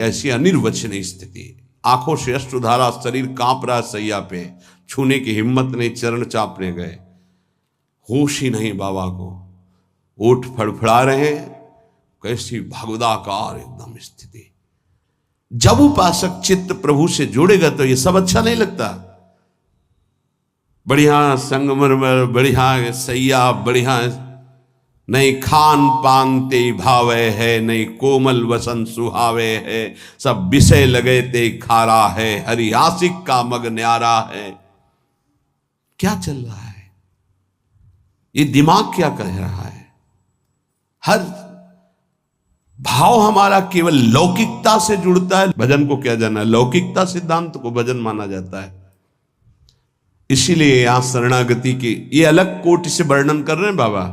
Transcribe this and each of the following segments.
ऐसी अनिर्वचनीय स्थिति, आंखों से अश्रुधारा, शरीर कांप रहा सैया पे, छूने की हिम्मत नहीं, चरण चापने गए, होश ही नहीं बाबा को, ओठ फड़फड़ा रहे, कैसी भगवदाकार एकदम स्थिति। जब उपासक चित्त प्रभु से जुड़ेगा तो ये सब अच्छा नहीं लगता। बढ़िया संगमरमर, बढ़िया सैया, बढ़िया नहीं खान पान ते भावे है, नहीं कोमल वसन सुहावे है, सब विषय लगे ते खारा है, हरि आशिक का मग न्यारा है। क्या चल रहा है? ये दिमाग क्या कह रहा है? हर भाव हमारा केवल लौकिकता से जुड़ता है। भजन को क्या जाना, लौकिकता सिद्धांत को भजन माना जाता है। इसीलिए यहां शरणागति की ये अलग कोटि से वर्णन कर रहे हैं बाबा।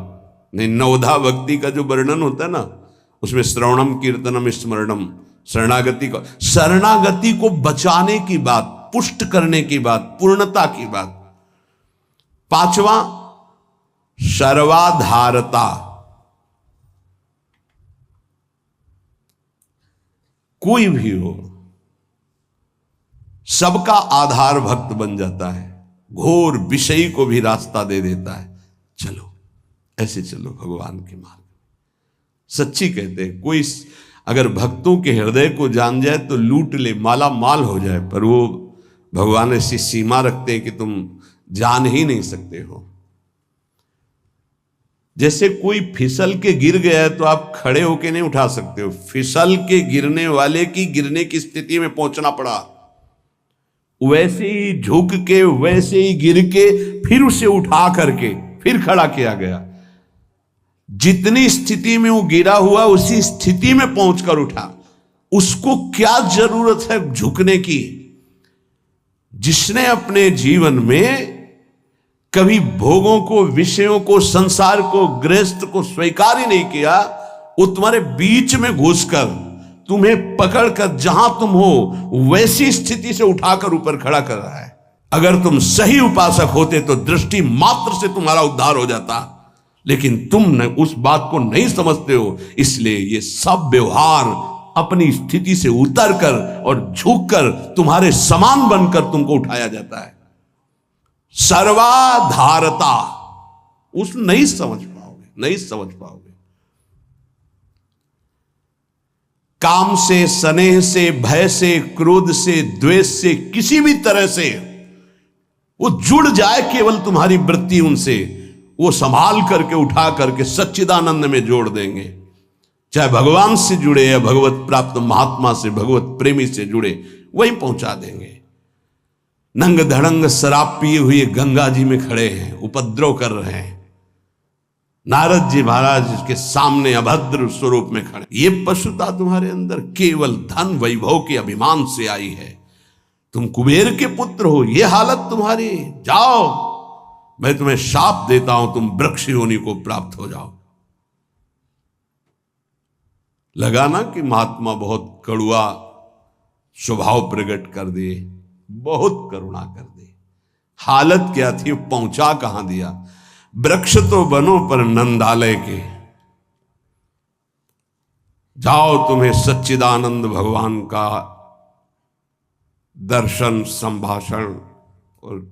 नहीं, नवधा भक्ति का जो वर्णन होता है ना, उसमें श्रवणम कीर्तनम स्मरणम, शरणागति को बचाने की बात, पुष्ट करने की बात, पूर्णता की बात। पांचवा सर्वाधारता। कोई भी हो, सबका आधार भक्त बन जाता है, घोर विषयी को भी रास्ता दे देता है। चलो ऐसे चलो भगवान के मार्ग में। सच्ची कहते हैं, कोई अगर भक्तों के हृदय को जान जाए तो लूट ले, माला माल हो जाए, पर वो भगवान ऐसी सीमा रखते हैं कि तुम जान ही नहीं सकते हो। जैसे कोई फिसल के गिर गया है तो आप खड़े होके नहीं उठा सकते हो, फिसल के गिरने वाले की गिरने की स्थिति में पहुंचना पड़ा, वैसे ही झुक के, वैसे ही गिर के, फिर उसे उठा करके फिर खड़ा किया गया। जितनी स्थिति में वो गिरा हुआ उसी स्थिति में पहुंचकर उठा। उसको क्या जरूरत है झुकने की? जिसने अपने जीवन में कभी भोगों को, विषयों को, संसार को, गृहस्थ को स्वीकार ही नहीं किया, वो तुम्हारे बीच में घुसकर तुम्हें पकड़कर जहां तुम हो वैसी स्थिति से उठाकर ऊपर खड़ा कर रहा है। अगर तुम सही उपासक होते तो दृष्टि मात्र से तुम्हारा उद्धार हो जाता, लेकिन तुम उस बात को नहीं समझते हो। इसलिए ये सब व्यवहार अपनी स्थिति से उतरकर और झुककर तुम्हारे समान बनकर तुमको उठाया जाता है। सर्वाधारता उस नहीं समझ पाओगे, नहीं समझ पाओगे। काम से, स्नेह से, भय से, क्रोध से, द्वेष से, किसी भी तरह से वो जुड़ जाए केवल तुम्हारी वृत्ति उनसे, वो संभाल करके उठा करके सच्चिदानंद में जोड़ देंगे। चाहे भगवान से जुड़े या भगवत प्राप्त महात्मा से, भगवत प्रेमी से जुड़े, वहीं पहुंचा देंगे। नंग धड़ंग शराब पिए हुए गंगा जी में खड़े हैं, उपद्रव कर रहे हैं। नारद जी महाराज के सामने अभद्र स्वरूप में खड़े। ये पशुता तुम्हारे अंदर केवल धन वैभव के अभिमान से आई है। तुम कुबेर के पुत्र हो, ये हालत तुम्हारी। जाओ, मैं तुम्हें शाप देता हूं, तुम वृक्ष योनि को प्राप्त हो जाओ। लगा ना कि महात्मा बहुत कड़ुआ स्वभाव प्रकट कर दिए, बहुत करुणा कर दी। हालत क्या थी, पहुंचा कहां दिया। वृक्ष तो बनो पर नंदालय के। जाओ, तुम्हें सच्चिदानंद भगवान का दर्शन, संभाषण और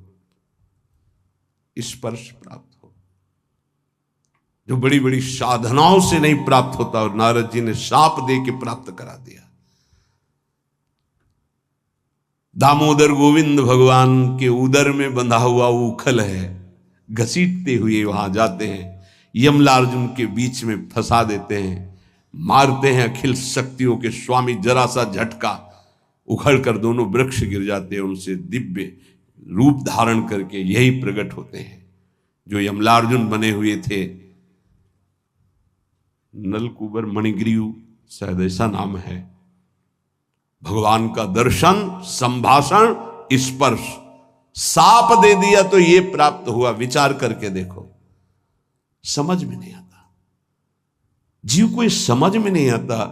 स्पर्श प्राप्त हो, जो बड़ी बड़ी साधनाओं से नहीं प्राप्त होता। और नारद जी ने शाप दे के प्राप्त करा दिया। दामोदर गोविंद भगवान के उदर में बंधा हुआ उखल है, घसीटते हुए वहां जाते हैं, यमलार्जुन के बीच में फंसा देते हैं, मारते हैं अखिल शक्तियों के स्वामी। जरा सा झटका, उखड़ कर दोनों वृक्ष गिर जाते हैं। उनसे दिव्य रूप धारण करके यही प्रकट होते हैं जो यमलार्जुन बने हुए थे। नलकुबर मणिग्रीव शायद ऐसा नाम है। भगवान का दर्शन, संभाषण, स्पर्श, साप दे दिया तो ये प्राप्त हुआ। विचार करके देखो, समझ में नहीं आता। जीव को समझ में नहीं आता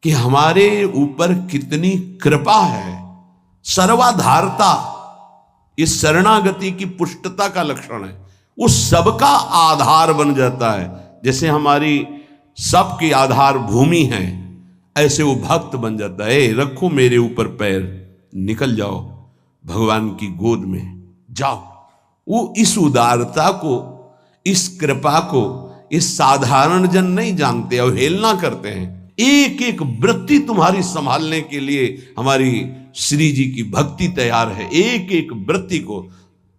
कि हमारे ऊपर कितनी कृपा है। सर्वाधारता इस शरणागति की पुष्टता का लक्षण है। वो सबका आधार बन जाता है। जैसे हमारी सबकी आधार भूमि है, ऐसे वो भक्त बन जाता है। रखो मेरे ऊपर पैर, निकल जाओ भगवान की गोद में जाओ। वो इस उदारता को, इस कृपा को इस साधारण जन नहीं जानते, अवहेलना करते हैं। एक एक वृत्ति तुम्हारी संभालने के लिए हमारी श्री जी की भक्ति तैयार है। एक एक वृत्ति को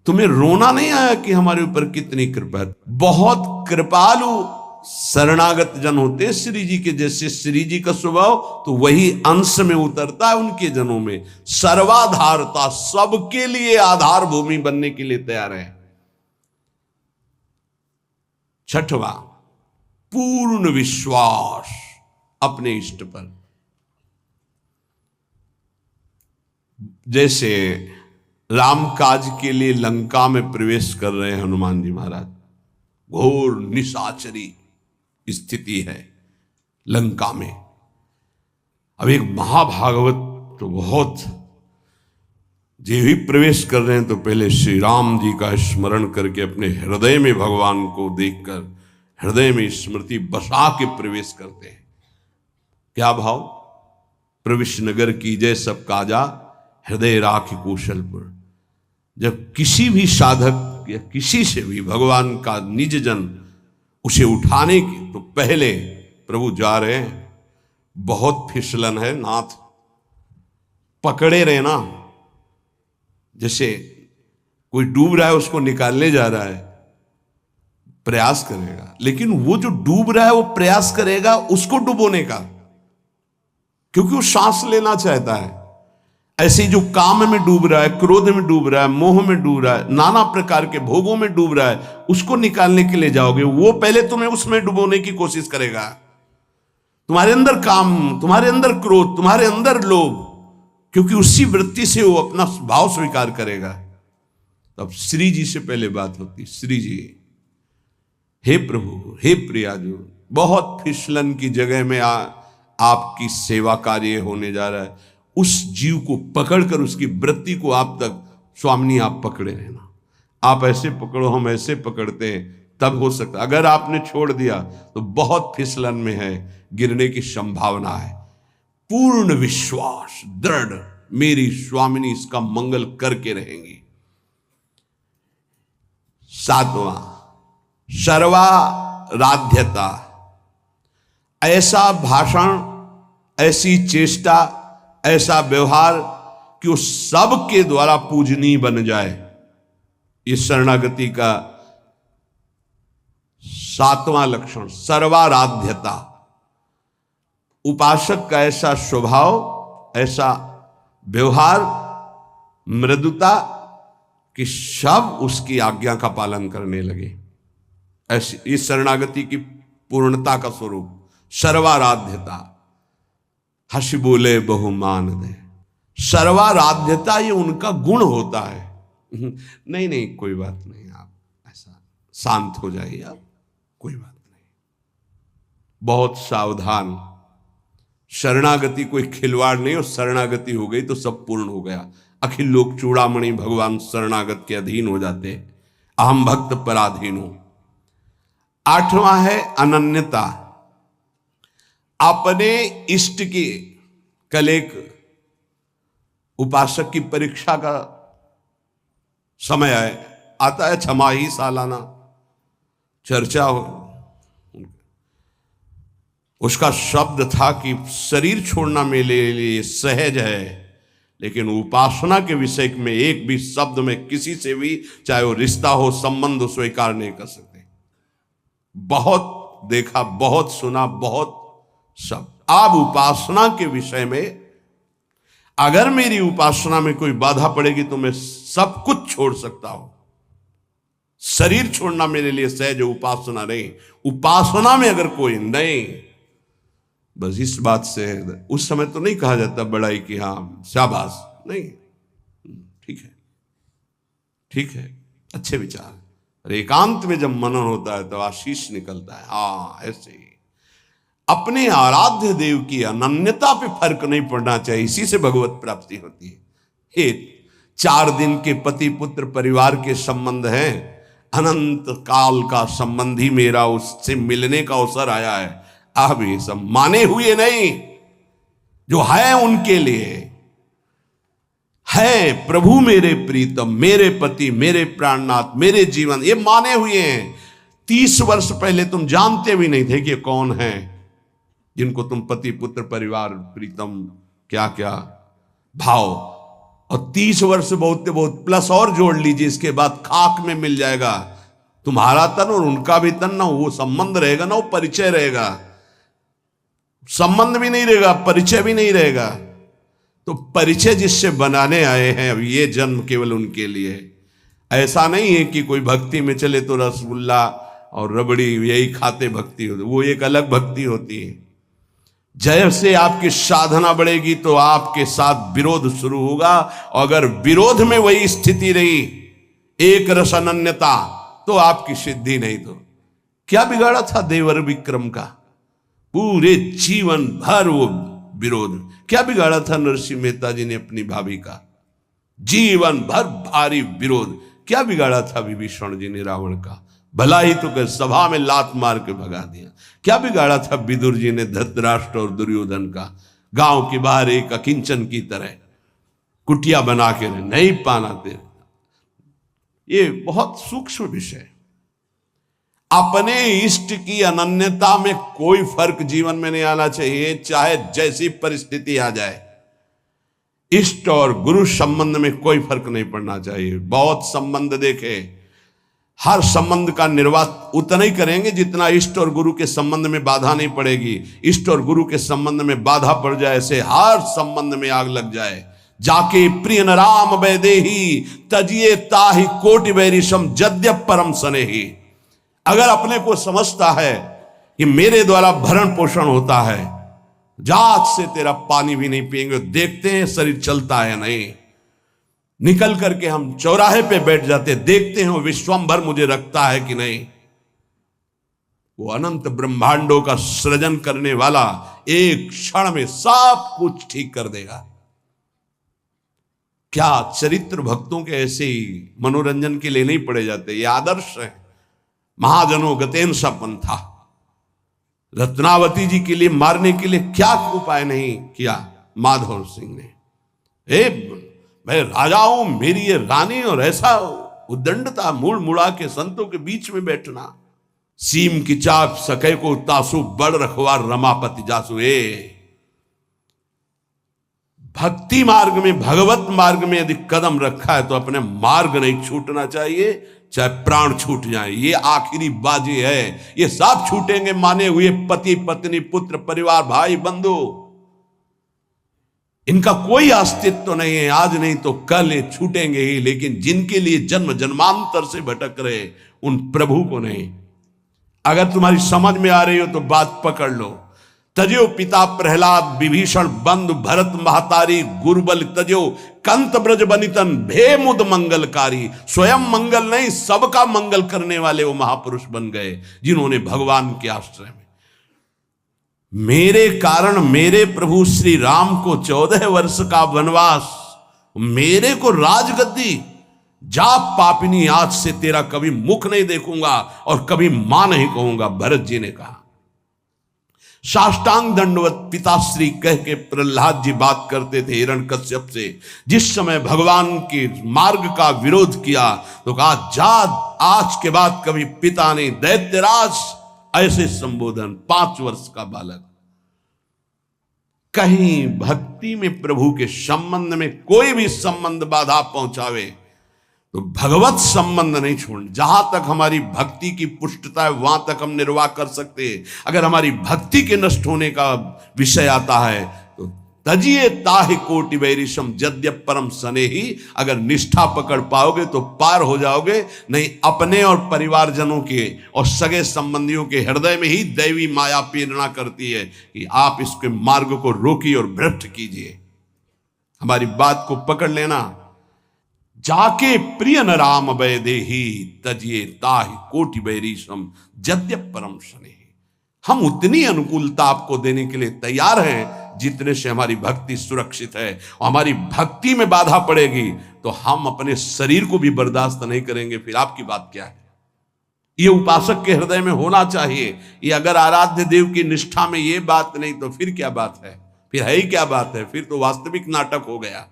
तुम्हें रोना नहीं आया कि हमारे ऊपर कितनी कृपा है। बहुत कृपालु शरणागत जन होते हैं श्री जी के। जैसे श्री जी का स्वभाव तो वही अंश में उतरता है उनके जनों में। सर्वाधारता, सबके लिए आधार भूमि बनने के लिए तैयार है। छठवां, पूर्ण विश्वास अपने इष्ट पर। जैसे राम काज के लिए लंका में प्रवेश कर रहे हैं हनुमान जी महाराज, घोर निशाचरी स्थिति है लंका में। अब एक महाभागवत तो बहुत जे भी प्रवेश कर रहे हैं तो पहले श्री राम जी का स्मरण करके अपने हृदय में भगवान को देखकर हृदय में स्मृति बसा के प्रवेश करते हैं। क्या भाव? प्रविश नगर की जय सब काजा, हृदय राख कौशलपुर। जब किसी भी साधक या किसी से भी भगवान का निज जन उसे उठाने की तो पहले प्रभु जा रहे हैं, बहुत फिसलन है नाथ, पकड़े रहना। जैसे कोई डूब रहा है उसको निकालने जा रहा है, प्रयास करेगा, लेकिन वो जो डूब रहा है वो प्रयास करेगा उसको डुबोने का, क्योंकि वो सांस लेना चाहता है। ऐसे जो काम में डूब रहा है, क्रोध में डूब रहा है, मोह में डूब रहा है, नाना प्रकार के भोगों में डूब रहा है, उसको निकालने के लिए जाओगे, वो पहले तुम्हें उसमें डुबोने की कोशिश करेगा। तुम्हारे अंदर काम, तुम्हारे अंदर क्रोध, तुम्हारे अंदर लोभ, क्योंकि उसी वृत्ति से वो अपना भाव स्वीकार करेगा। तब श्री जी से पहले बात होती, श्री जी, हे प्रभु, हे प्रियाजू, बहुत फिसलन की जगह में आपकी सेवा कार्य होने जा रहा है। उस जीव को पकड़कर उसकी वृत्ति को आप तक, स्वामिनी आप पकड़े रहना। आप ऐसे पकड़ो, हम ऐसे पकड़ते हैं, तब हो सकता। अगर आपने छोड़ दिया तो बहुत फिसलन में है, गिरने की संभावना है। पूर्ण विश्वास, दृढ़, मेरी स्वामिनी इसका मंगल करके रहेंगी। सातवां, सर्वाराध्यता। ऐसा भाषण, ऐसी चेष्टा, ऐसा व्यवहार कि वो सब के द्वारा पूजनीय बन जाए। ये शरणागति का सातवां लक्षण, सर्वाराध्यता। उपासक का ऐसा स्वभाव, ऐसा व्यवहार, मृदुता कि सब उसकी आज्ञा का पालन करने लगे। ऐसी इस शरणागति की पूर्णता का स्वरूप सर्वाराध्यता। हंस बोले बहुमान दे। सर्वाराध्यता ये उनका गुण होता है। नहीं नहीं, कोई बात नहीं, आप ऐसा शांत हो जाइए, आप कोई बात नहीं। बहुत सावधान। शरणागति कोई खिलवाड़ नहीं, और शरणागति हो गई तो सब पूर्ण हो गया। अखिल लोक चूड़ामणि भगवान शरणागत के अधीन हो जाते, अहम भक्त पराधीन हो। आठवां है अनन्यता। अपने इष्ट की, कल एक उपासक की परीक्षा का समय आता है, छमाही सालाना चर्चा हो। उसका शब्द था कि शरीर छोड़ना मेरे लिए सहज है, लेकिन उपासना के विषय में एक भी शब्द में किसी से भी, चाहे वो रिश्ता हो, संबंध हो, स्वीकार नहीं कर सकते। बहुत देखा, बहुत सुना, बहुत सब। अब उपासना के विषय में अगर मेरी उपासना में कोई बाधा पड़ेगी तो मैं सब कुछ छोड़ सकता हूं। शरीर छोड़ना मेरे लिए सहज, उपासना नहीं। उपासना में अगर कोई नहीं, बस इस बात से उस समय तो नहीं कहा जाता बड़ाई की, हाँ शाबाश, नहीं, ठीक है, ठीक है, अच्छे विचार। अरे एकांत में जब मनन होता है तो आशीष निकलता है। हाँ, ऐसे ही अपने आराध्य देव की अनन्यता पे फर्क नहीं पड़ना चाहिए, इसी से भगवत प्राप्ति होती है। हे 4 दिन के पति पुत्र परिवार के संबंध हैं, अनंत काल का संबंधी मेरा उससे मिलने का अवसर आया है। अब ये सब माने हुए नहीं, जो है उनके लिए है प्रभु मेरे प्रीतम, मेरे पति, मेरे प्राणनाथ, मेरे जीवन, ये माने हुए हैं। 30 वर्ष पहले तुम जानते भी नहीं थे कि कौन है जिनको तुम पति, पुत्र, परिवार, प्रीतम, क्या क्या भाव। और 30 वर्ष बहुत बहुत प्लस और जोड़ लीजिए, इसके बाद खाक में मिल जाएगा तुम्हारा तन और उनका भी तन। ना वो संबंध रहेगा ना वो परिचय रहेगा। संबंध भी नहीं रहेगा, परिचय भी नहीं रहेगा। तो परिचय जिससे बनाने आए हैं अब ये जन्म केवल उनके लिए। ऐसा नहीं है कि कोई भक्ति में चले तो रसगुल्ला और रबड़ी यही खाते भक्ति होती, वो एक अलग भक्ति होती है। जैसे आपकी साधना बढ़ेगी तो आपके साथ विरोध शुरू होगा, और अगर विरोध में वही स्थिति रही, एक रस अनन्यता, तो आपकी सिद्धि नहीं। तो क्या बिगाड़ा था देवर विक्रम का? पूरे जीवन भर वो विरोध। क्या बिगाड़ा था नरसिंह मेहता जी ने अपनी भाभी का? जीवन भर भारी विरोध। क्या बिगाड़ा था विभीषण जी ने रावण का? भला ही तो कर सभा में लात मार के भगा दिया। क्या बिगाड़ा था विदुर जी ने धृतराष्ट्र और दुर्योधन का? गांव के बाहर एक अकिंचन की तरह कुटिया बना के नहीं पानाते। ये बहुत सूक्ष्म विषय। अपने इष्ट की अनन्यता में कोई फर्क जीवन में नहीं आना चाहिए, चाहे जैसी परिस्थिति आ जाए। इष्ट और गुरु संबंध में कोई फर्क नहीं पड़ना चाहिए। बहुत संबंध देखे, हर संबंध का निर्वाह उतना ही करेंगे जितना इष्ट और गुरु के संबंध में बाधा नहीं पड़ेगी। इष्ट और गुरु के संबंध में बाधा पड़ जाए से हर संबंध में आग लग जाए। जाके प्रिय न राम वैदेही, तजिए ताहि कोटि वैरिशम जद्यप परम सनेही। अगर अपने को समझता है कि मेरे द्वारा भरण पोषण होता है, जात से तेरा पानी भी नहीं पिएंगे, देखते हैं शरीर चलता है नहीं। निकल करके हम चौराहे पे बैठ जाते, देखते हैं वो विश्वंभर मुझे रखता है कि नहीं। वो अनंत ब्रह्मांडों का सृजन करने वाला एक क्षण में सब कुछ ठीक कर देगा। क्या चरित्र भक्तों के ऐसे ही मनोरंजन के लिए नहीं पड़े जाते? ये आदर्श है। महाजनों गतेन सपन था। रत्नावती जी के लिए मारने के लिए क्या उपाय नहीं किया माधव सिंह ने। मैं राजा हूं, मेरी ये रानी, और ऐसा उद्दंडता, मुड़ मुड़ा के संतों के बीच में बैठना। सीम की चाप सके को तासु, बड़ रखवार रमापति जासु। भक्ति मार्ग में, भगवत मार्ग में यदि कदम रखा है तो अपने मार्ग नहीं छूटना चाहिए, चाहे प्राण छूट जाए। ये आखिरी बाजी है। ये सब छूटेंगे माने हुए पति, पत्नी, पुत्र, परिवार, भाई, बंधु। इनका कोई अस्तित्व नहीं है। आज नहीं तो कल ये छूटेंगे ही। लेकिन जिनके लिए जन्म जन्मांतर से भटक रहे, उन प्रभु को नहीं। अगर तुम्हारी समझ में आ रही हो तो बात पकड़ लो। तजो पिता प्रहलाद, विभीषण बंधु, भरत महतारी, गुरुबल तजो, कंत ब्रज बनितन, भे मुद मंगलकारी। स्वयं मंगल नहीं, सबका मंगल करने वाले वो महापुरुष बन गए, जिन्होंने भगवान के आश्रय में मेरे कारण मेरे प्रभु श्री राम को 14 वर्ष का वनवास, मेरे को राजगद्दी, जा पापिनी आज से तेरा कभी मुख नहीं देखूंगा और कभी मां नहीं कहूंगा, भरत जी ने कहा। साष्टांग दंडवत पिताश्री कह के प्रहलाद जी बात करते थे हिरण्यकश्यप से। जिस समय भगवान के मार्ग का विरोध किया तो कहा, जा आज के बाद कभी पिता नहीं, दैत्यराज, ऐसे संबोधन। 5 वर्ष का बालक। कहीं भक्ति में प्रभु के संबंध में कोई भी संबंध बाधा पहुंचावे तो भगवत संबंध नहीं छोड़। जहां तक हमारी भक्ति की पुष्टता है वहां तक हम निर्वाह कर सकते हैं। अगर हमारी भक्ति के नष्ट होने का विषय आता है तो तजिए ताहि कोटि वैरिशम जद्यप परम सनेही। अगर निष्ठा पकड़ पाओगे तो पार हो जाओगे, नहीं अपने और परिवारजनों के और सगे संबंधियों के हृदय में ही दैवी माया प्रेरणा करती है कि आप इसके मार्ग को रोकिए और भ्रष्ट कीजिए। हमारी बात को पकड़ लेना। जाके प्रिय न राम वैदेही, तजिए ताहि कोटि वैरिशम जद्यप परम सनेही। हम उतनी अनुकूलता आपको देने के लिए तैयार हैं जितने से हमारी भक्ति सुरक्षित है। और हमारी भक्ति में बाधा पड़ेगी तो हम अपने शरीर को भी बर्दाश्त नहीं करेंगे। फिर आपकी बात क्या है? ये उपासक के हृदय में होना चाहिए। ये अगर आराध्य देव की निष्ठा में ये बात नहीं तो फिर क्या बात है? फिर है ही क्या बात है, फिर तो वास्तविक नाटक हो गया,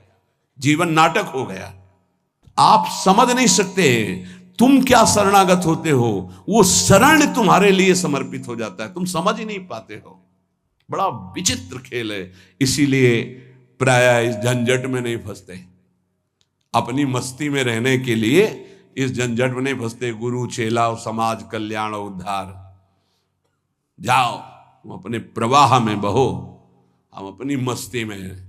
जीवन नाटक हो गया। आप समझ नहीं सकते तुम क्या शरणागत होते हो, वो शरण तुम्हारे लिए समर्पित हो जाता है, तुम समझ ही नहीं पाते हो। बड़ा विचित्र खेल है। इसीलिए प्राय इस झंझट में नहीं फंसते, अपनी मस्ती में रहने के लिए इस झंझट में नहीं फंसते। गुरु चेला और समाज कल्याण और उद्धार, जाओ तुम अपने प्रवाह में बहो, हम अपनी मस्ती में।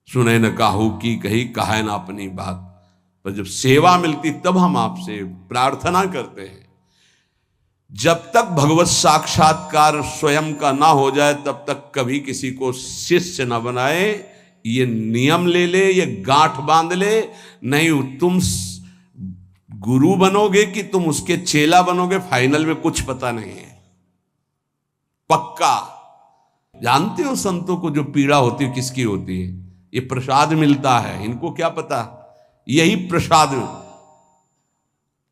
सुने न काहू की कही, कहे ना अपनी बात। पर जब सेवा मिलती तब हम आपसे प्रार्थना करते हैं। जब तक भगवत साक्षात्कार स्वयं का ना हो जाए तब तक कभी किसी को शिष्य न बनाए। ये नियम ले ले, ये गांठ बांध ले। नहीं तुम गुरु बनोगे कि तुम उसके चेला बनोगे, फाइनल में कुछ पता नहीं है। पक्का जानते हो संतों को जो पीड़ा होती है किसकी होती है? ये प्रसाद मिलता है, इनको क्या पता, यही प्रसाद।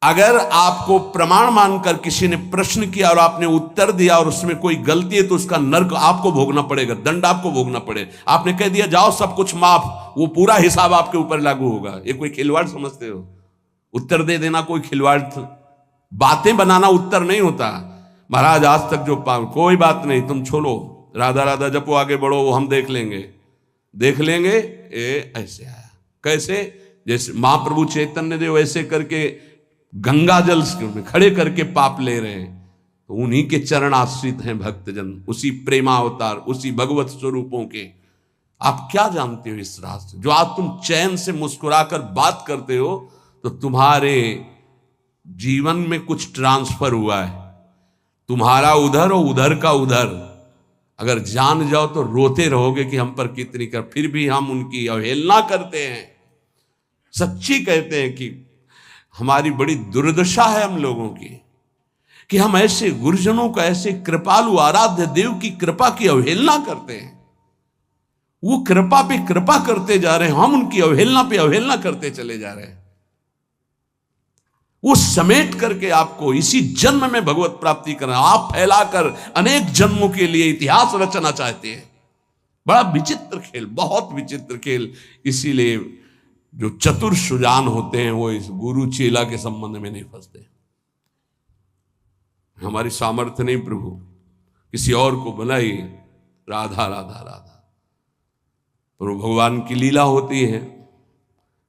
अगर आपको प्रमाण मानकर किसी ने प्रश्न किया और आपने उत्तर दिया और उसमें कोई गलती है तो उसका नर्क आपको भोगना पड़ेगा, दंड आपको भोगना पड़े। आपने कह दिया जाओ सब कुछ माफ, वो पूरा हिसाब आपके ऊपर लागू होगा। ये कोई खिलवाड़ समझते हो? उत्तर दे देना कोई खिलवाड़? बातें बनाना उत्तर नहीं होता। महाराज आज तक जो कोई बात नहीं, तुम छोड़ो, राधा राधा जपो, आगे बढ़ो, वो हम देख लेंगे। ऐसे आया कैसे? जैसे महाप्रभु चैतन्य देव ऐसे करके गंगा जल में खड़े करके पाप ले रहे हैं, तो उन्हीं के चरण आश्रित हैं भक्तजन, उसी प्रेमावतार, उसी भगवत स्वरूपों के। आप क्या जानते हो इस राज से? जो आज तुम चैन से मुस्कुराकर बात करते हो तो तुम्हारे जीवन में कुछ ट्रांसफर हुआ है। तुम्हारा उधर और उधर का उधर अगर जान जाओ तो रोते रहोगे कि हम पर कितनी कर, फिर भी हम उनकी अवहेलना करते हैं। सच्ची कहते हैं कि हमारी बड़ी दुर्दशा है हम लोगों की कि हम ऐसे गुरुजनों का, ऐसे कृपालु आराध्य देव की कृपा की अवहेलना करते हैं। वो कृपा पे कृपा करते जा रहे हैं, हम उनकी अवहेलना पे अवहेलना करते चले जा रहे हैं। वो समेट करके आपको इसी जन्म में भगवत प्राप्ति करना, आप फैलाकर अनेक जन्मों के लिए इतिहास रचना चाहते हैं। बड़ा विचित्र खेल, बहुत विचित्र खेल। इसीलिए जो चतुर सुजान होते हैं वो इस गुरु चेला के संबंध में नहीं फंसते। हमारी सामर्थ्य नहीं प्रभु, किसी और को बनाई, राधा राधा राधा। प्रभु भगवान की लीला होती है।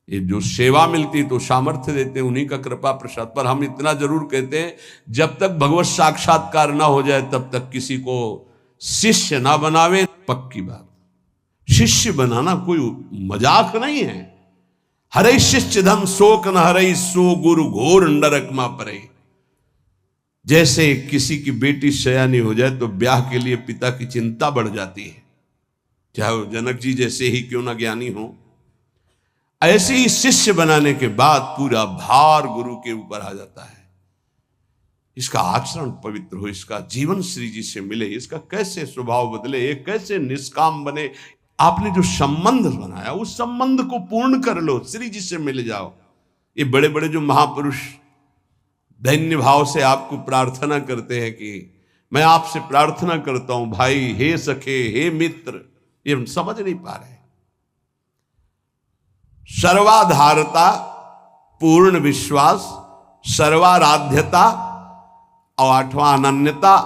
ये जो सेवा मिलती तो सामर्थ्य देते हैं, उन्हीं का कृपा प्रसाद। पर हम इतना जरूर कहते हैं, जब तक भगवत साक्षात्कार ना हो जाए तब तक किसी को शिष्य ना बनावे। पक्की बात, शिष्य बनाना कोई मजाक नहीं है। हरे शिष्य धम शोक न हरे, सो गुरु घोर नरकमा परे। जैसे किसी की बेटी सयानी हो जाए तो ब्याह के लिए पिता की चिंता बढ़ जाती है, चाहे वो जनक जी जैसे ही क्यों ना ज्ञानी हो। ऐसे ही शिष्य बनाने के बाद पूरा भार गुरु के ऊपर आ जाता है। इसका आचरण पवित्र हो, इसका जीवन श्री जी से मिले, इसका कैसे स्वभाव बदले, ये कैसे निष्काम बने। आपने जो संबंध बनाया उस संबंध को पूर्ण कर लो, श्री जी से मिल जाओ। ये बड़े बड़े जो महापुरुष दैन्य भाव से आपको प्रार्थना करते हैं कि मैं आपसे प्रार्थना करता हूं भाई, हे सखे, हे मित्र, ये हम समझ नहीं पा रहे। सर्वाधारता, पूर्ण विश्वास, सर्वाराध्यता और आठवां अनन्यता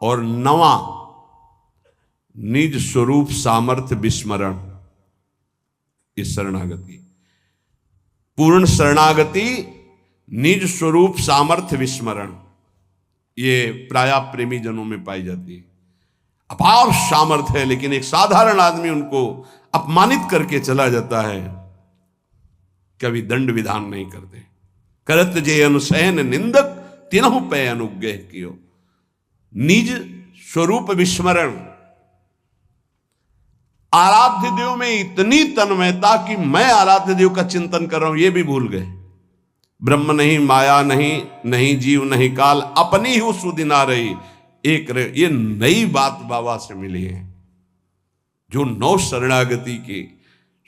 और नवां निज स्वरूप सामर्थ्य विस्मरण। इस शरणागति, पूर्ण शरणागति, निज स्वरूप सामर्थ्य विस्मरण, ये प्राय प्रेमी जनों में पाई जाती है। अपार सामर्थ्य है लेकिन एक साधारण आदमी उनको अपमानित करके चला जाता है, कभी दंड विधान नहीं करते। करत जे अनुसैन निंदक, तिनहु पे अनुग्रह कियो। निज स्वरूप विस्मरण, आराध्य देव में इतनी तन्मयता कि मैं आराध्य देव का चिंतन कर रहा हूं ये भी भूल गए। ब्रह्म नहीं, माया नहीं, नहीं जीव नहीं काल, अपनी ही सुदिना रही एक ये नई बात बाबा से मिली है। जो नौ शरणागति के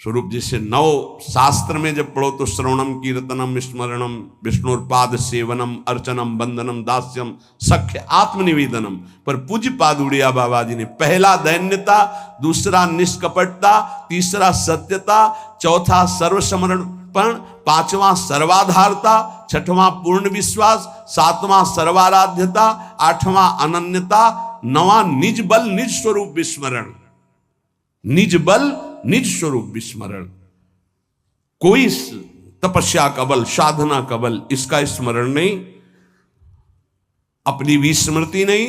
स्वरूप जैसे 9 शास्त्र में जब पढ़ो तो श्रवणम कीर्तनम स्मरणम विष्णुपाद सेवनम अर्चनम बंदनम दास्यम सख्य आत्मनिवेदनम, पर पूज्य पाद उड़िया बाबा जी ने पहला दैन्यता, दूसरा निष्कपटता, तीसरा सत्यता, चौथा सर्वसमर्पण, पांचवा सर्वाधारता, छठवां पूर्ण विश्वास, सातवां सर्वाराध्यता, आठवां अनन्यता, नवा निज बल निज स्वरूप विस्मरण। निज बल निज स्वरूप विस्मरण, कोई तपस्या का बल, साधना का बल, इसका स्मरण नहीं, अपनी भी स्मृति नहीं।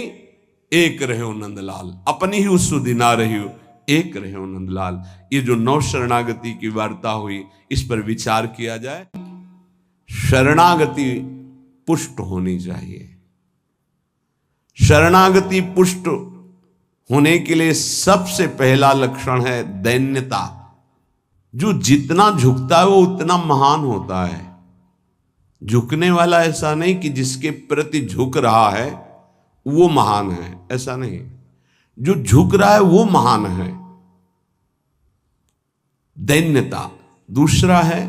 एक रहे हो नंदलाल, अपनी ही सुधि ना रही हो, एक रहे हो नंदलाल। ये जो 9 शरणागति की वार्ता हुई, इस पर विचार किया जाए। शरणागति पुष्ट होनी चाहिए। शरणागति पुष्ट होने के लिए सबसे पहला लक्षण है दैन्यता। जो जितना झुकता है वो उतना महान होता है। झुकने वाला ऐसा नहीं कि जिसके प्रति झुक रहा है वो महान है, ऐसा नहीं। जो झुक रहा है वो महान है, दैन्यता। दूसरा है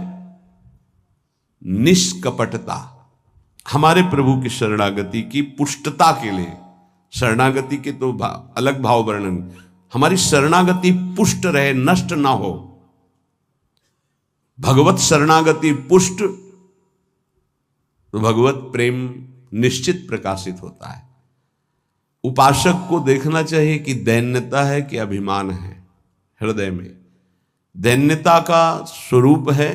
निष्कपटता। हमारे प्रभु की शरणागति की पुष्टता के लिए, शरणागति के तो अलग भाव वर्णन, हमारी शरणागति पुष्ट रहे, नष्ट ना हो। भगवत शरणागति पुष्ट तो भगवत प्रेम निश्चित प्रकाशित होता है। उपासक को देखना चाहिए कि दैन्यता है कि अभिमान है हृदय में। दैन्यता का स्वरूप है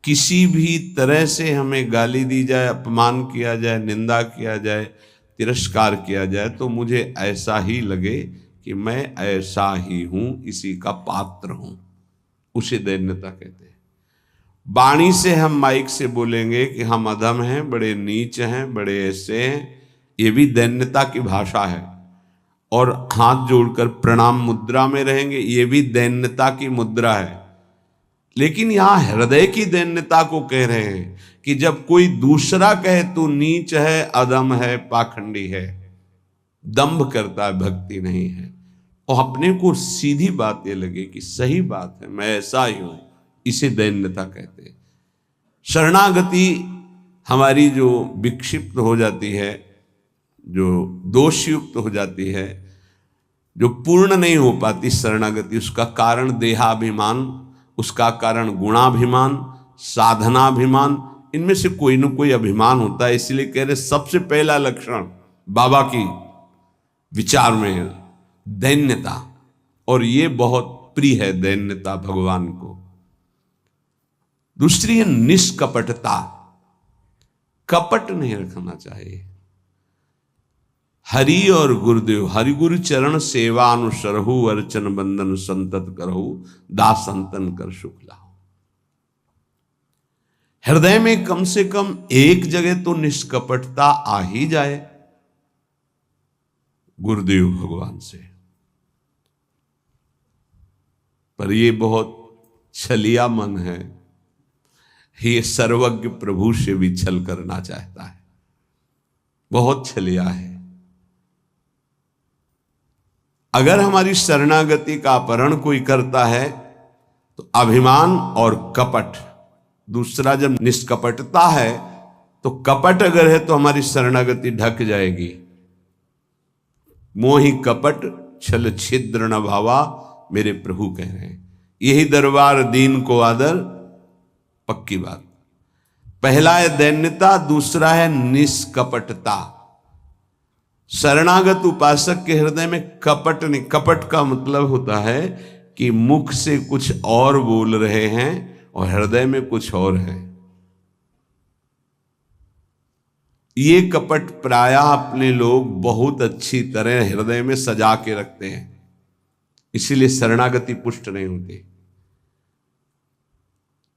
किसी भी तरह से हमें गाली दी जाए, अपमान किया जाए, निंदा किया जाए, तिरस्कार किया जाए तो मुझे ऐसा ही लगे कि मैं ऐसा ही हूं, इसी का पात्र हूं। उसे दैन्यता कहते हैं। वाणी से हम माइक से बोलेंगे कि हम अधम हैं, बड़े नीच हैं, बड़े ऐसे हैं, ये भी दैन्यता की भाषा है। और हाथ जोड़कर प्रणाम मुद्रा में रहेंगे, ये भी दैन्यता की मुद्रा है। लेकिन यहां हृदय की दैन्यता को कह रहे हैं कि जब कोई दूसरा कहे तू नीच है, अधम है, पाखंडी है, दंभ करता है, भक्ति नहीं है, और अपने को सीधी बात ये लगे कि सही बात है, मैं ऐसा ही हूं, इसे दैन्यता कहते हैं। शरणागति हमारी जो विक्षिप्त हो जाती है, जो दोषयुक्त हो जाती है, जो पूर्ण नहीं हो पाती शरणागति, उसका कारण देहाभिमान, उसका कारण गुणाभिमान, साधनाभिमान, इनमें से कोई न कोई अभिमान होता है। इसलिए कह रहे सबसे पहला लक्षण बाबा की विचार में दैन्यता, और ये बहुत प्रिय है दैन्यता भगवान को। दूसरी है निष्कपटता। कपट नहीं रखना चाहिए। हरि और गुरुदेव, हरि गुरु चरण सेवा अनुसरहु, अर्चन बंदन संतत करहु, दास संतन कर सुख लाओ। हृदय में कम से कम एक जगह तो निष्कपटता आ ही जाए गुरुदेव भगवान से। पर ये बहुत छलिया मन है, ये सर्वज्ञ प्रभु से भी छल करना चाहता है, बहुत छलिया है। अगर हमारी शरणागति का अपहरण कोई करता है तो अभिमान और कपट। दूसरा जब निष्कपटता है तो कपट अगर है तो हमारी शरणागति ढक जाएगी। मोहि कपट छल छिद्र न भावा, मेरे प्रभु कह रहे हैं। यही दरबार दीन को आदर, पक्की बात। पहला है दैन्यता, दूसरा है निष्कपटता। शरणागत उपासक के हृदय में कपट नहीं। कपट का मतलब होता है कि मुख से कुछ और बोल रहे हैं और हृदय में कुछ और है। ये कपट प्रायः अपने लोग बहुत अच्छी तरह हृदय में सजा के रखते हैं, इसीलिए शरणागति पुष्ट नहीं होती।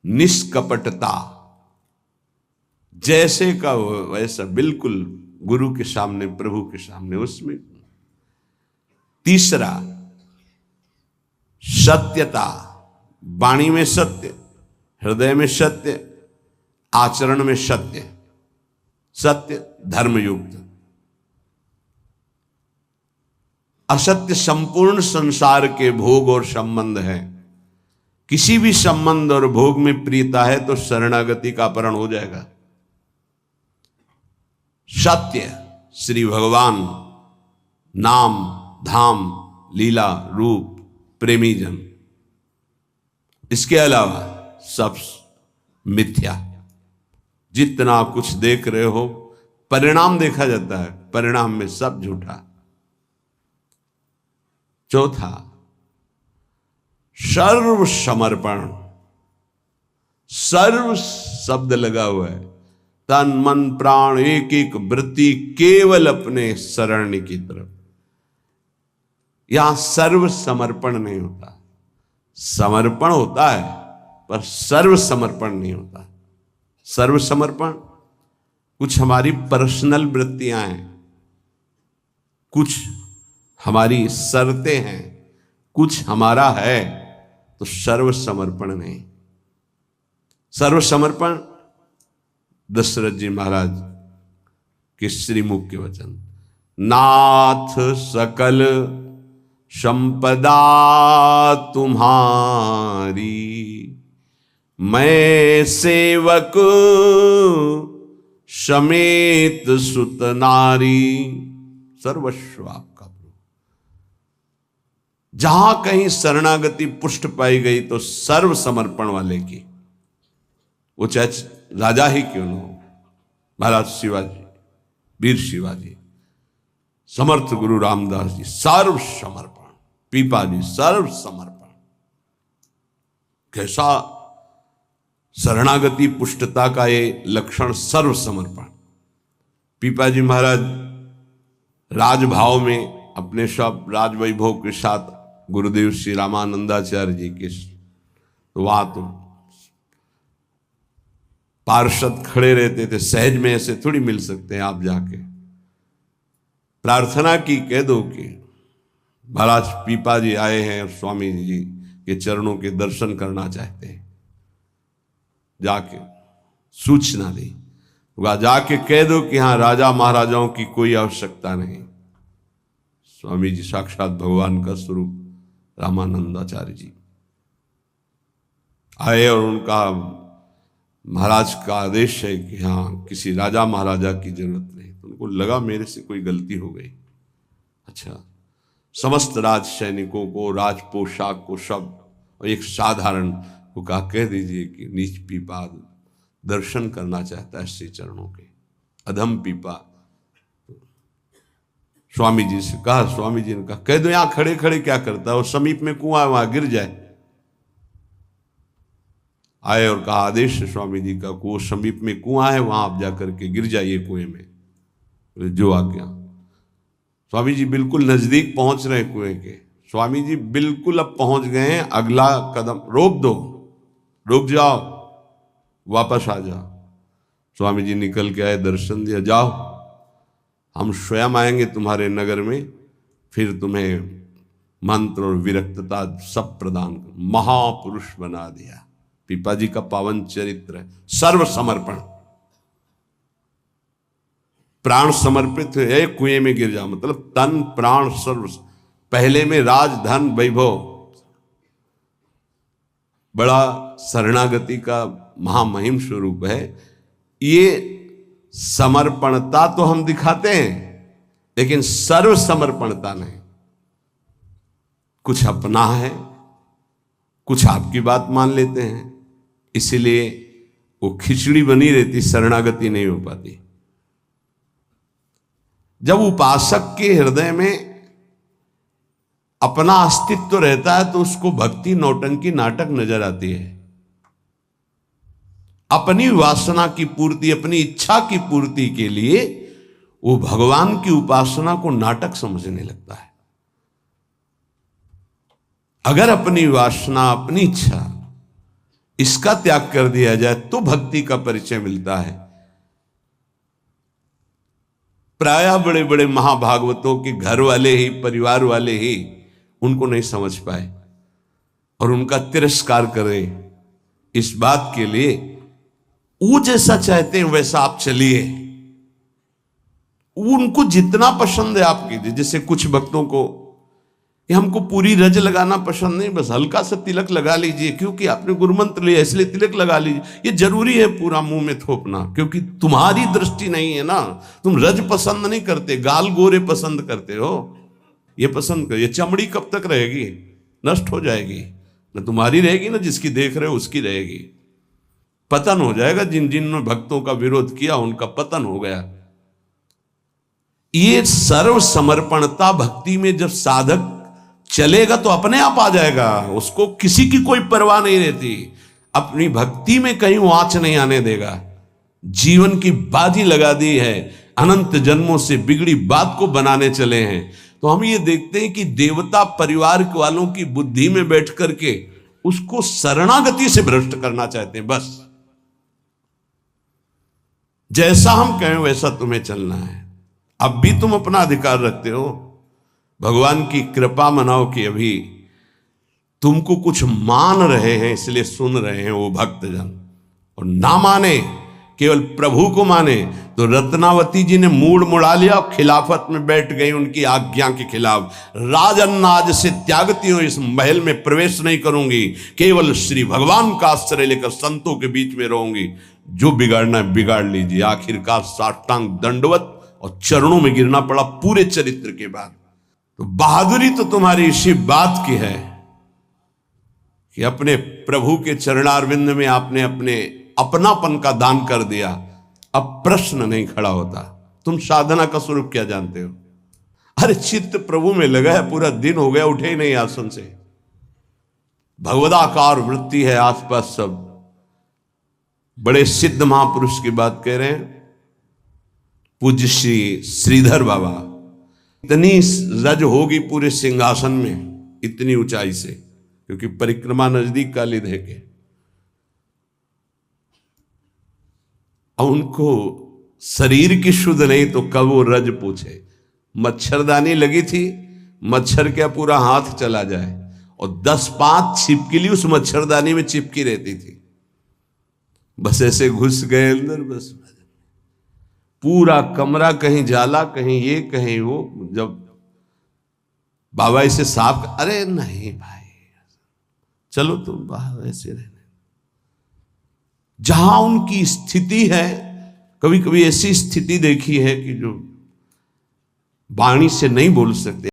निष्कपटता, जैसे का वैसा, बिल्कुल गुरु के सामने, प्रभु के सामने, उसमें। तीसरा सत्यता। वाणी में सत्य, हृदय में सत्य, आचरण में सत्य, सत्य धर्मयुक्त। असत्य संपूर्ण संसार के भोग और संबंध है। किसी भी संबंध और भोग में प्रियता है तो शरणागति का अपहरण हो जाएगा। सत्य श्री भगवान, नाम, धाम, लीला, रूप, प्रेमी जन, इसके अलावा सब मिथ्या। जितना कुछ देख रहे हो परिणाम देखा जाता है, परिणाम में सब झूठा। चौथा, सर्व समर्पण। सर्व शब्द लगा हुआ है, तन मन प्राण एक एक वृत्ति केवल अपने शरण की तरफ। यहां सर्व समर्पण नहीं होता, समर्पण होता है पर सर्व समर्पण नहीं होता। सर्व समर्पण कुछ हमारी पर्सनल वृत्तियां हैं, कुछ हमारी शर्तें हैं, कुछ हमारा है, तो सर्व समर्पण नहीं। सर्व समर्पण दशरथ जी महाराज के श्रीमुख के वचन, नाथ सकल संपदा तुम्हारी, मैं सेवक समेत सुत नारी, सर्वस्व आपका प्रभु। जहां कहीं शरणागति पुष्ट पाई गई तो सर्व समर्पण वाले की, वो चाहे राजा ही क्यों न हो, महाराज शिवाजी, वीर शिवाजी, समर्थ गुरु रामदास जी, सर्व समर्पण। पीपा जी, सर्व समर्पण। कैसा शरणागति पुष्टता का ये लक्षण, सर्व समर्पण। पीपा जी महाराज राजभाव में अपने सब राजवैभव के साथ गुरुदेव श्री रामानंदाचार्य जी के, तो वहां तो पार्षद खड़े रहते थे, सहज में ऐसे थोड़ी मिल सकते हैं। आप जाके प्रार्थना की, कह दो कि महाराज पीपा जी आए हैं और स्वामी जी के चरणों के दर्शन करना चाहते हैं। जाके सूचना दी, जाके कह दो कि हाँ राजा महाराजाओं की कोई आवश्यकता नहीं। स्वामी जी साक्षात भगवान का स्वरूप रामानंदाचार्य जी आए और उनका महाराज का आदेश है कि हाँ किसी राजा महाराजा की जरूरत नहीं। तो उनको लगा मेरे से कोई गलती हो गई। अच्छा, समस्त राज सैनिकों को, राज पोशाक को, सब, और एक साधारण को कहा कह दीजिए कि नीच पीपा दर्शन करना चाहता है श्री चरणों के। अधम पीपा स्वामी जी से कहा, स्वामी जी ने कहा कह दो यहां खड़े खड़े क्या करता है, और समीप में कुआं है वहां गिर जाए। आए और कहा आदेश है स्वामी जी का, वो समीप में कुआं है वहां आप जाकर के गिर जाइए कुएं में। जो आज्ञा। स्वामी जी बिल्कुल नजदीक पहुंच रहे कुएं के। स्वामी जी बिल्कुल अब पहुंच गए हैं, अगला कदम रोक दो, रुक जाओ, वापस आ जाओ। स्वामी जी निकल के आए, दर्शन दिया, जाओ हम स्वयं आएंगे तुम्हारे नगर में, फिर तुम्हें मंत्र और विरक्तता सब प्रदान कर। महापुरुष बना दिया। पीपा जी का पावन चरित्र है, सर्व समर्पण। प्राण समर्पित है, कुएं में गिर जाओ, मतलब तन प्राण सर्व। पहले में राज धन वैभव, बड़ा शरणागति का महामहिम स्वरूप है। ये समर्पणता तो हम दिखाते हैं, लेकिन सर्व समर्पणता नहीं। कुछ अपना है, कुछ आपकी बात मान लेते हैं, इसीलिए वो खिचड़ी बनी रहती, शरणागति नहीं हो पाती। जब उपासक के हृदय में अपना अस्तित्व रहता है तो उसको भक्ति नौटंकी नाटक नजर आती है। अपनी वासना की पूर्ति, अपनी इच्छा की पूर्ति के लिए वो भगवान की उपासना को नाटक समझने लगता है। अगर अपनी वासना, अपनी इच्छा, इसका त्याग कर दिया जाए तो भक्ति का परिचय मिलता है। प्रायः बड़े बड़े महाभागवतों के घर वाले ही, परिवार वाले ही उनको नहीं समझ पाए और उनका तिरस्कार करें। इस बात के लिए वो जैसा चाहते हैं वैसा आप चलिए, उनको जितना पसंद है आप कीजिए। जैसे कुछ भक्तों को कि हमको पूरी रज लगाना पसंद नहीं, बस हल्का सा तिलक लगा लीजिए, क्योंकि आपने गुरुमंत्र लिया इसलिए तिलक लगा लीजिए। ये जरूरी है पूरा मुंह में थोपना, क्योंकि तुम्हारी दृष्टि नहीं है ना, तुम रज पसंद नहीं करते, गाल गोरे पसंद करते हो। ये पसंद कर, ये चमड़ी कब तक रहेगी, नष्ट हो जाएगी, न तुम्हारी रहेगी ना जिसकी देख रहे हो उसकी रहेगी। पतन हो जाएगा, जिन जिन भक्तों का विरोध किया उनका पतन हो गया। ये सर्व समर्पणता भक्ति में जब साधक चलेगा तो अपने आप आ जाएगा, उसको किसी की कोई परवाह नहीं रहती, अपनी भक्ति में कहीं वो आंच नहीं आने देगा। जीवन की बाजी लगा दी है, अनंत जन्मों से बिगड़ी बात को बनाने चले हैं। तो हम ये देखते हैं कि देवता परिवार वालों की बुद्धि में बैठ करके उसको शरणागति से भ्रष्ट करना चाहते हैं। बस जैसा हम कहें वैसा तुम्हें चलना है। अब भी तुम अपना अधिकार रखते हो, भगवान की कृपा मनाओ कि अभी तुमको कुछ मान रहे हैं इसलिए सुन रहे हैं वो भक्तजन, और ना माने केवल प्रभु को माने तो रत्नावती जी ने मूड मुड़ा लिया और खिलाफत में बैठ गई उनकी आज्ञा के खिलाफ। राजन आज से त्यागती हूं, इस महल में प्रवेश नहीं करूंगी, केवल श्री भगवान का आश्रय लेकर संतों के बीच में रहूंगी, जो बिगाड़ना है बिगाड़ लीजिए। आखिरकार साष्टांग दंडवत और चरणों में गिरना पड़ा पूरे चरित्र के बाद। तो बहादुरी तो तुम्हारी इसी बात की है कि अपने प्रभु के चरणारविंद में आपने अपने अपनापन का दान कर दिया। अब प्रश्न नहीं खड़ा होता, तुम साधना का स्वरूप क्या जानते हो? अरे चित्त प्रभु में लगा है, पूरा दिन हो गया उठे ही नहीं आसन से, भगवदाकार वृत्ति है आसपास सब। बड़े सिद्ध महापुरुष की बात कह रहे हैं, पूज्य श्री श्रीधर बाबा। इतनी रज होगी पूरे सिंहासन में, इतनी ऊंचाई से, क्योंकि परिक्रमा नजदीक काली दे के। अब उनको शरीर की शुद्ध नहीं तो कब वो रज पूछे। मच्छरदानी लगी थी, मच्छर क्या पूरा हाथ चला जाए, और 10-5 छिपकली उस मच्छरदानी में चिपकी रहती थी। बस ऐसे घुस गए अंदर, बस पूरा कमरा कहीं जाला कहीं ये कहीं वो। जब बाबा इसे साफ, अरे नहीं भाई चलो तुम बाहर ऐसे रहने। जहां उनकी स्थिति है, कभी कभी ऐसी स्थिति देखी है कि जो वाणी से नहीं बोल सकते।